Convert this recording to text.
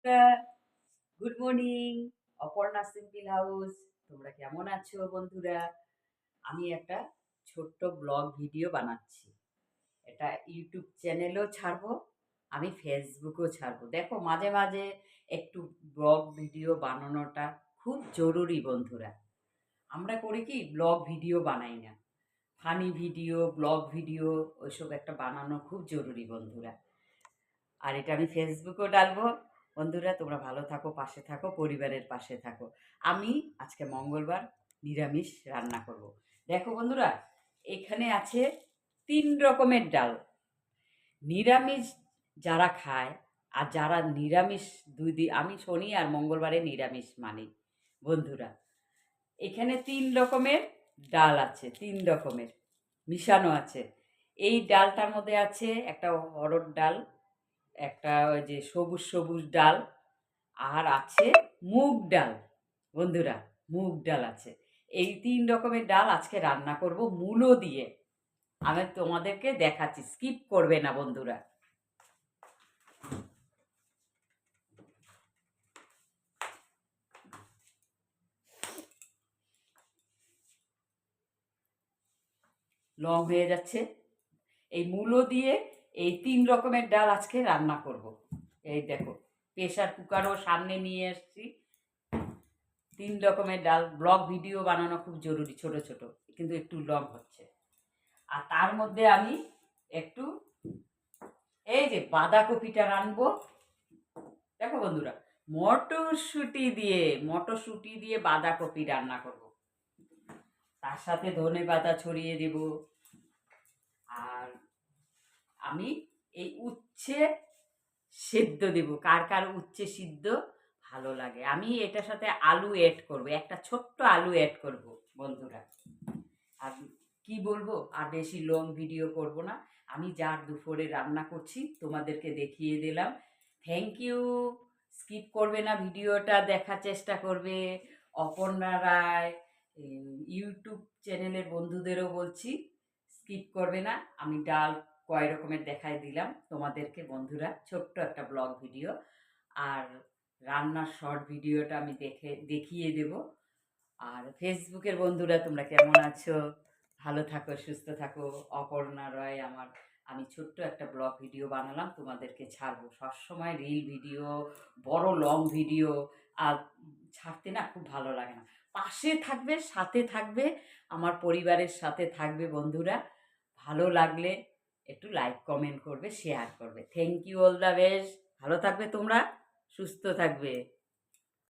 Good morning. Aparna simple house. তোমরা কেমন আছো বন্ধুরা? আমি একটা ছোট্ট ব্লগ ভিডিও বানাচ্ছি। এটা ইউটিউব চ্যানেলেও ছাড়বো, আমি ফেসবুকেও ছাড়বো। দেখো, মাঝে মাঝে একটু ব্লগ ভিডিও বানানোটা খুব জরুরি বন্ধুরা। আমরা করি কি, ব্লগ ভিডিও বানাই না। ফানি ভিডিও, ব্লগ ভিডিও ওইসব একটা বানানো খুব জরুরি বন্ধুরা। আর এটা আমি ফেসবুকেও ডালবো। বন্ধুরা, তোমরা ভালো থাকো, পাশে থাকো, পরিবারের পাশে থাকো। আমি আজকে মঙ্গলবার নিরামিষ রান্না করব। দেখো বন্ধুরা, এখানে আছে ৩ রকমের ডাল। নিরামিষ যারা খায় আর যারা নিরামিষ, আমি শনি আর মঙ্গলবারে নিরামিষ মানি বন্ধুরা। এখানে ৩ রকমের ডাল আছে, ৩ রকমের মিশানো আছে। এই ডালটার মধ্যে আছে একটা অড়হর ডাল, একটা ওই যে সবুজ সবুজ ডাল, আর আছে মুগ ডাল বন্ধুরা। মুগ ডাল আছে। এই ৩ রকমের ডাল আজকে রান্না করব মূলো দিয়ে। আমি তোমাদেরকে দেখাচ্ছি, স্কিপ করবে না বন্ধুরা। লং হয়ে যাচ্ছে। এই মূলো দিয়ে এই ৩ রকমের ডাল আজকে রান্না করব। এই দেখো, প্রেশার কুকারও সামনে নিয়ে এসছি। ৩ রকমের ডাল। ব্লগ ভিডিও বানানো খুব জরুরি, ছোট ছোট, কিন্তু একটু লং হচ্ছে। আর তার মধ্যে আমি একটু এই যে বাঁধাকপিটা রানবো। দেখো বন্ধুরা, মটরশুঁটি দিয়ে বাঁধাকপি রান্না করব। তার সাথে ধনেপাতা ছড়িয়ে দেব। আর আমি এই উচ্ছে সেদ্ধ দেব। কার কার উচ্ছে সিদ্ধ ভালো লাগে। আমি এটার সাথে আলু অ্যাড করব, একটা ছোট্ট আলু অ্যাড করব বন্ধুরা। আর কি বলবো, আর বেশি লং ভিডিও করব না। আমি যার দুপুরে রান্না করছি তোমাদেরকে দেখিয়ে দিলাম। Thank you. স্কিপ করবে না, ভিডিওটা দেখার চেষ্টা করবে। অপর্ণা রায় ইউটিউব চ্যানেলের বন্ধুদেরও বলছি, স্কিপ করবে না। আমি ডাল কয় রকমের দেখাই দিলাম তোমাদেরকে বন্ধুরা, ছোট্ট একটা ব্লগ ভিডিও। আর রান্নার শর্ট ভিডিওটা আমি দেখিয়ে দেব। আর ফেসবুকের বন্ধুরা, তোমরা কেমন আছো? ভালো থাকো, সুস্থ থাকো। অপর্ণা রয় আমার। আমি ছোট্ট একটা ব্লগ ভিডিও বানালাম, তোমাদেরকে ছাড়বো। সবসময় রিল ভিডিও, বড় লং ভিডিও আর ছাড়তে না খুব ভালো লাগে না। পাশে থাকবে, সাথে থাকবে, আমার পরিবারের সাথে থাকবে বন্ধুরা। ভালো লাগলে একটু লাইক কমেন্ট করবে, শেয়ার করবে। Thank you, all the best. ভালো থাকবে তোমরা, সুস্থ থাকবে।